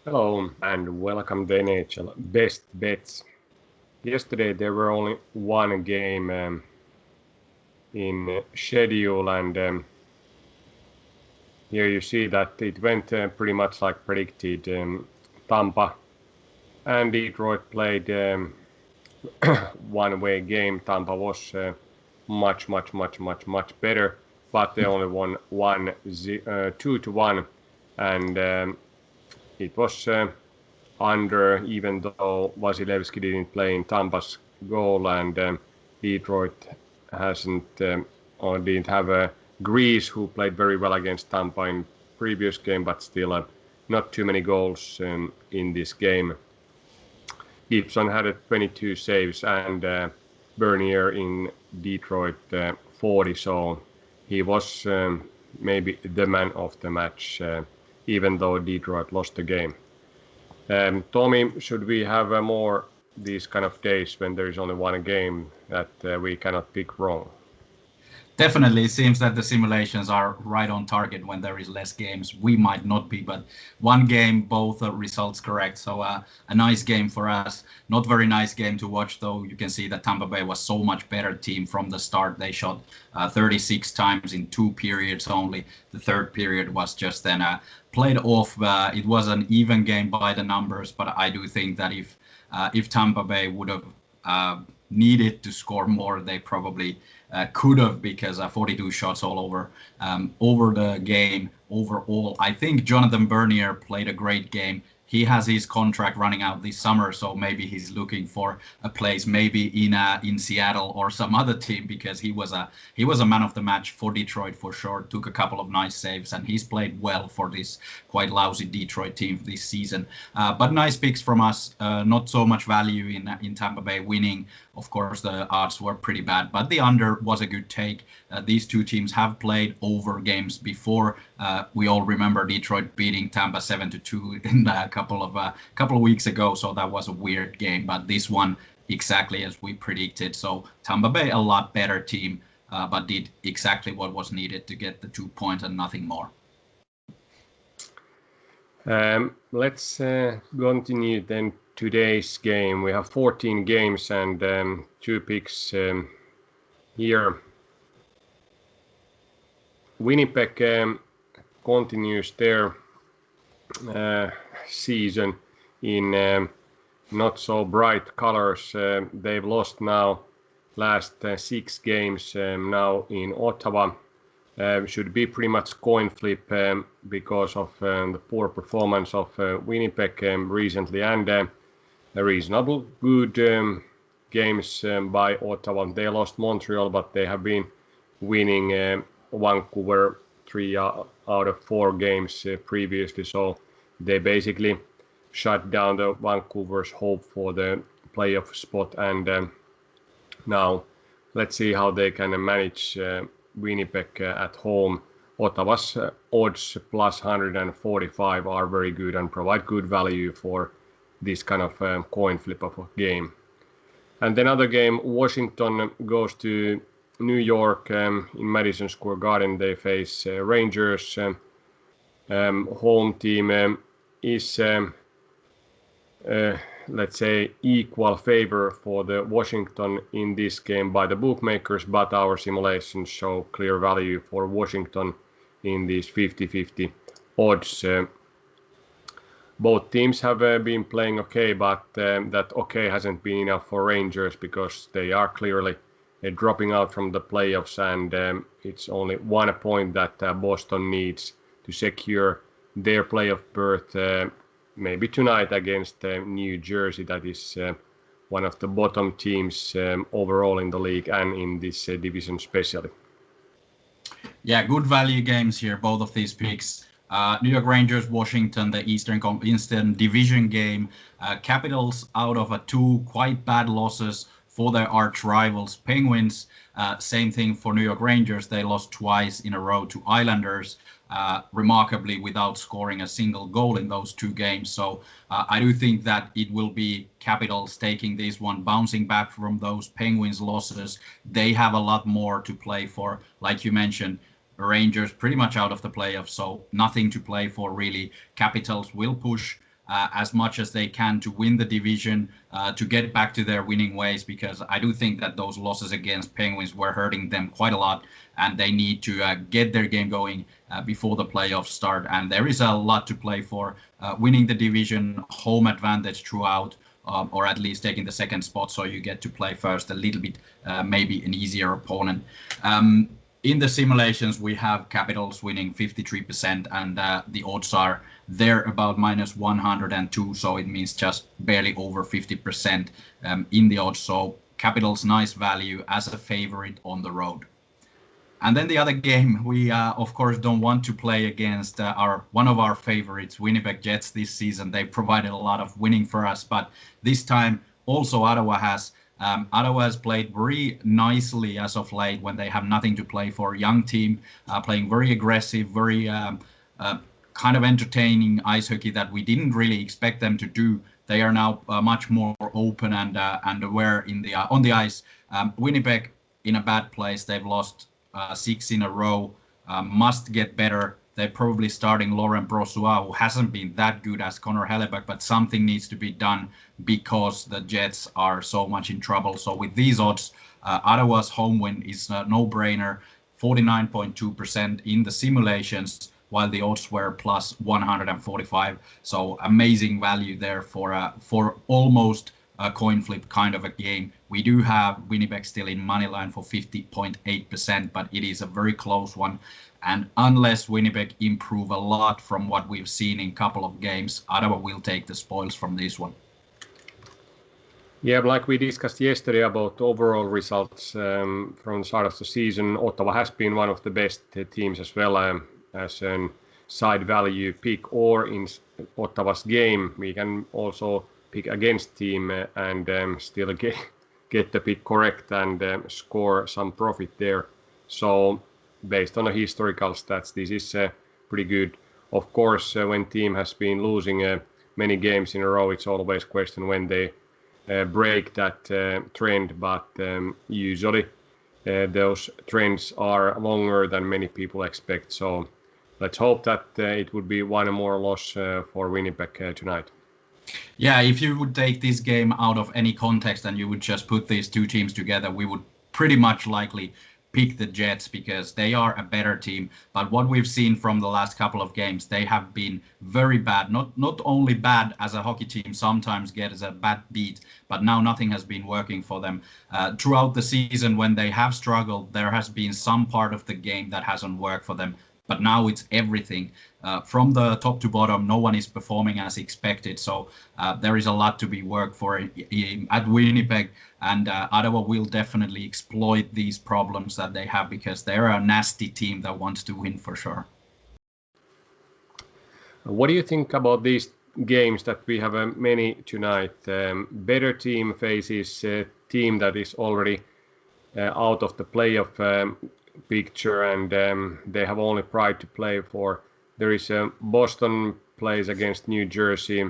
Hello and welcome to NHL Best Bets. Yesterday there were only one game in schedule, and here you see that it went pretty much like predicted. Tampa and Detroit played one-way game. Tampa was much better, but they only won 2-1, and it was under, even though Vasilevsky didn't play in Tampa's goal, and Detroit hasn't or didn't have Grease, who played very well against Tampa in previous game, but still not too many goals in this game. Gibson had 22 saves, and Bernier in Detroit 40, so he was maybe the man of the match, even though Detroit lost the game. Tommy, should we have more these kind of days when there is only one game that we cannot pick wrong? Definitely, it seems that the simulations are right on target when there is less games. We might not be, but one game, both results correct. So a nice game for us. Not very nice game to watch, though. You can see that Tampa Bay was so much better team from the start. They shot 36 times in 2 periods only. The third period was just then played off. It was an even game by the numbers, but I do think that if Tampa Bay would have needed to score more, they probably could have, because 42 shots all over the game overall. I think Jonathan Bernier played a great game. He has his contract running out this summer, so maybe he's looking for a place, maybe in Seattle or some other team, because he was a man of the match for Detroit for sure. Took a couple of nice saves, and he's played well for this quite lousy Detroit team this season. But nice picks from us. Not so much value in Tampa Bay winning. Of course, the odds were pretty bad, but the under was a good take. These two teams have played over games before. We all remember Detroit beating Tampa 7-2 in a couple of weeks ago, so that was a weird game. But this one, exactly as we predicted. So Tampa Bay, a lot better team, but did exactly what was needed to get the 2 points and nothing more. Let's continue then today's game. We have 14 games and 2 picks here. Winnipeg continues their season in not so bright colors. They've lost now last 6 games now in Ottawa. Should be pretty much coin flip because of the poor performance of Winnipeg recently, and a reasonable good games by Ottawa. They lost Montreal, but they have been winning Vancouver 3 out of 4 games previously, so they basically shut down the Vancouver's hope for the playoff spot, and now let's see how they can manage Winnipeg at home. Ottawa's odds plus 145 are very good and provide good value for this kind of coin flip of a game. And another game, Washington goes to New York in Madison Square Garden. They face Rangers. Home team is let's say equal favor for the Washington in this game by the bookmakers, but our simulations show clear value for Washington in these 50-50 odds. Both teams have been playing okay, but that okay hasn't been enough for Rangers, because they are clearly dropping out from the playoffs, and it's only 1 point that Boston needs to secure their playoff berth, maybe tonight against New Jersey. That is one of the bottom teams overall in the league and in this division especially. Yeah, good value games here, both of these picks. New York Rangers, Washington, the Eastern Division game. Capitals out of 2 quite bad losses for their arch rivals, Penguins. Same thing for New York Rangers. They lost twice in a row to Islanders, remarkably without scoring a single goal in those 2 games. So I do think that it will be Capitals taking this one, bouncing back from those Penguins losses. They have a lot more to play for. Like you mentioned, Rangers pretty much out of the playoffs, so nothing to play for really. Capitals will push as much as they can to win the division, to get back to their winning ways, because I do think that those losses against Penguins were hurting them quite a lot, and they need to get their game going before the playoffs start. And there is a lot to play for. Winning the division, home advantage throughout, or at least taking the second spot, so you get to play first a little bit, maybe an easier opponent. In the simulations, we have Capitals winning 53%, and the odds are there about -102, so it means just barely over 50% in the odds. So Capitals, nice value as a favorite on the road. And then the other game, we of course don't want to play against one of our favorites, Winnipeg Jets, this season. They provided a lot of winning for us, but this time also Ottawa has. Ottawa has played very nicely as of late when they have nothing to play for. Young team, playing very aggressive, very kind of entertaining ice hockey that we didn't really expect them to do. They are now much more open and aware on the ice. Winnipeg in a bad place. They've lost 6 in a row. Must get better. They're probably starting Laurent Brossoit, who hasn't been that good as Connor Hellebuck, but something needs to be done because the Jets are so much in trouble. So with these odds, Ottawa's home win is a no-brainer, 49.2% in the simulations, while the odds were plus 145. So amazing value there for almost a coin flip kind of a game. We do have Winnipeg still in money line for 50.8%, but it is a very close one. And unless Winnipeg improve a lot from what we've seen in a couple of games, Ottawa will take the spoils from this one. Yeah, like we discussed yesterday about overall results from the start of the season, Ottawa has been one of the best teams as well as a side value pick, or in Ottawa's game, we can also pick against team and still get the pick correct and score some profit there. So based on the historical stats, this is pretty good. Of course, when team has been losing many games in a row, it's always a question when they break that trend, but usually those trends are longer than many people expect. So let's hope that it would be one more loss for Winnipeg tonight. Yeah, if you would take this game out of any context and you would just put these two teams together, we would pretty much likely pick the Jets because they are a better team. But what we've seen from the last couple of games, they have been very bad. Not only bad as a hockey team sometimes gets a bad beat, but now nothing has been working for them. Throughout the season, when they have struggled, there has been some part of the game that hasn't worked for them. But now it's everything. From the top to bottom, no one is performing as expected. So there is a lot to be worked for at Winnipeg. And Ottawa will definitely exploit these problems that they have because they're a nasty team that wants to win for sure. What do you think about these games that we have many tonight? Better team faces a team that is already out of the playoff picture, and they have only pride to play for. There is Boston plays against New Jersey,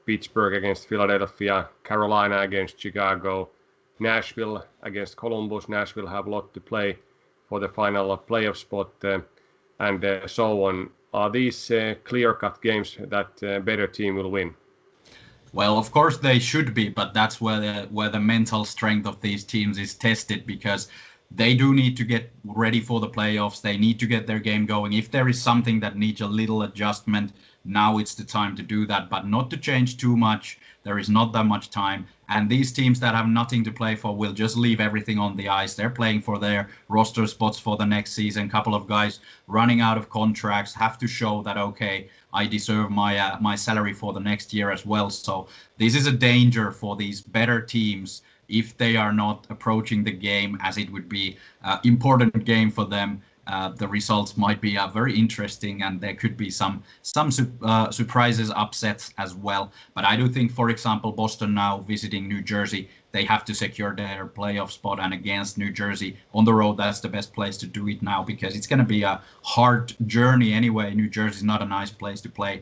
Pittsburgh against Philadelphia, Carolina against Chicago, Nashville against Columbus. Nashville have a lot to play for the final playoff spot, and so on. Are these clear-cut games that better team will win? Well, of course they should be, but that's where the mental strength of these teams is tested, because they do need to get ready for the playoffs. They need to get their game going. If there is something that needs a little adjustment, now it's the time to do that, but not to change too much. There is not that much time. And these teams that have nothing to play for will just leave everything on the ice. They're playing for their roster spots for the next season. Couple of guys running out of contracts have to show that, okay, I deserve my salary for the next year as well. So this is a danger for these better teams if they are not approaching the game as it would be important game for them. The results might be very interesting, and there could be some surprises, upsets as well. But I do think, for example, Boston now visiting New Jersey, they have to secure their playoff spot, and against New Jersey on the road, that's the best place to do it now, because it's going to be a hard journey anyway. New Jersey is not a nice place to play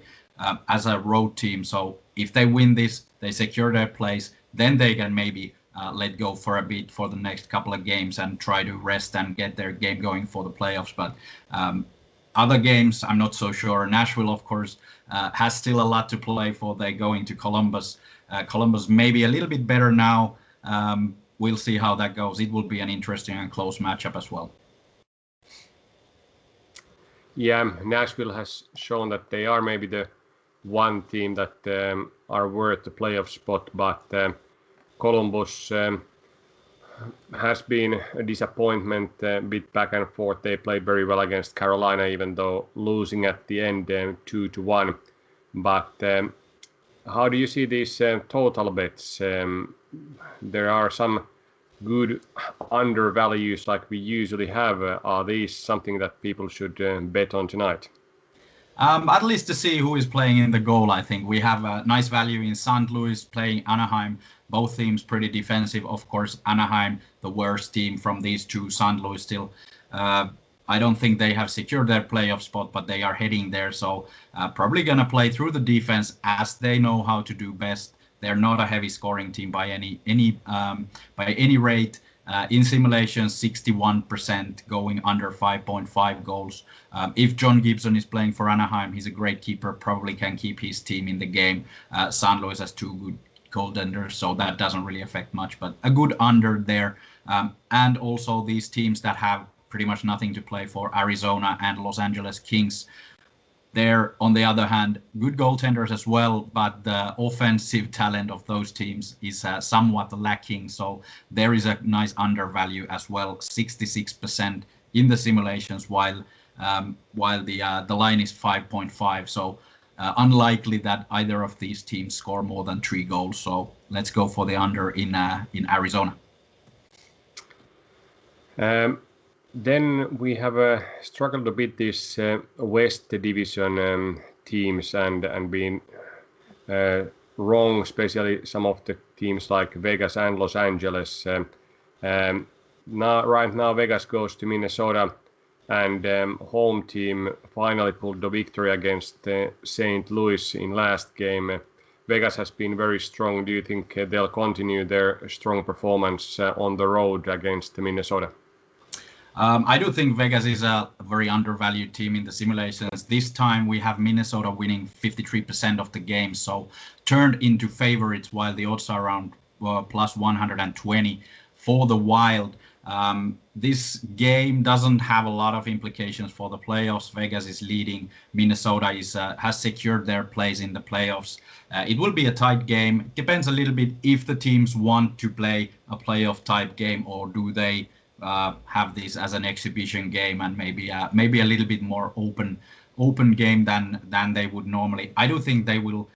as a road team. So if they win this, they secure their place, then they can maybe let go for a bit for the next couple of games and try to rest and get their game going for the playoffs. But Other games, I'm not so sure. Nashville, of course, has still a lot to play for. They're going to Columbus. Columbus maybe a little bit better now. We'll see how that goes. It will be an interesting and close matchup as well. Yeah, Nashville has shown that they are maybe the one team that are worth the playoff spot, but Columbus has been a disappointment, a bit back and forth. They played very well against Carolina, even though losing at the end 2-1. But how do you see these total bets? There are some good undervalues like we usually have. Are these something that people should bet on tonight? At least to see who is playing in the goal, I think. We have a nice value in St. Louis playing Anaheim. Both teams pretty defensive. Of course, Anaheim, the worst team from these two. St. Louis still. I don't think they have secured their playoff spot, but they are heading there. So probably going to play through the defense as they know how to do best. They're not a heavy scoring team by any rate. In simulations, 61% going under 5.5 goals. If John Gibson is playing for Anaheim, he's a great keeper, probably can keep his team in the game. St. Louis has two good goaltenders, so that doesn't really affect much, but a good under there. And also these teams that have pretty much nothing to play for, Arizona and Los Angeles Kings. They're, on the other hand, good goaltenders as well, but the offensive talent of those teams is somewhat lacking. So there is a nice undervalue as well, 66% in the simulations, while the line is 5.5. So unlikely that either of these teams score more than 3 goals. So let's go for the under in Arizona. Then we have struggled a bit these West Division teams and been wrong, especially some of the teams like Vegas and Los Angeles. Right now Vegas goes to Minnesota, and home team finally pulled the victory against St. Louis in last game. Vegas has been very strong. Do you think they'll continue their strong performance on the road against Minnesota? I do think Vegas is a very undervalued team in the simulations. This time we have Minnesota winning 53% of the games, so turned into favorites while the odds are around plus 120 for the Wild. This game doesn't have a lot of implications for the playoffs. Vegas is leading. Minnesota has secured their place in the playoffs. It will be a tight game. Depends a little bit if the teams want to play a playoff type game, or do they have this as an exhibition game and maybe a little bit more open game than they would normally. I do think they will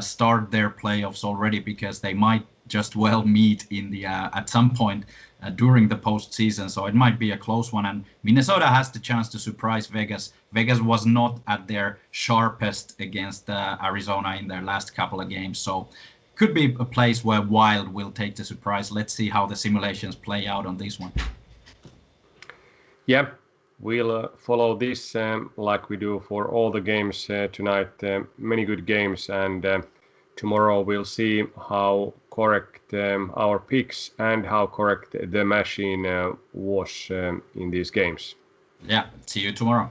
start their playoffs already, because they might just well meet in the at some point during the postseason. So it might be a close one. And Minnesota has the chance to surprise Vegas. Vegas was not at their sharpest against Arizona in their last couple of games. So could be a place where Wild will take the surprise. Let's see how the simulations play out on this one. Yeah, we'll follow this like we do for all the games tonight. Many good games, and tomorrow we'll see how correct our picks and how correct the machine was in these games. Yeah, see you tomorrow.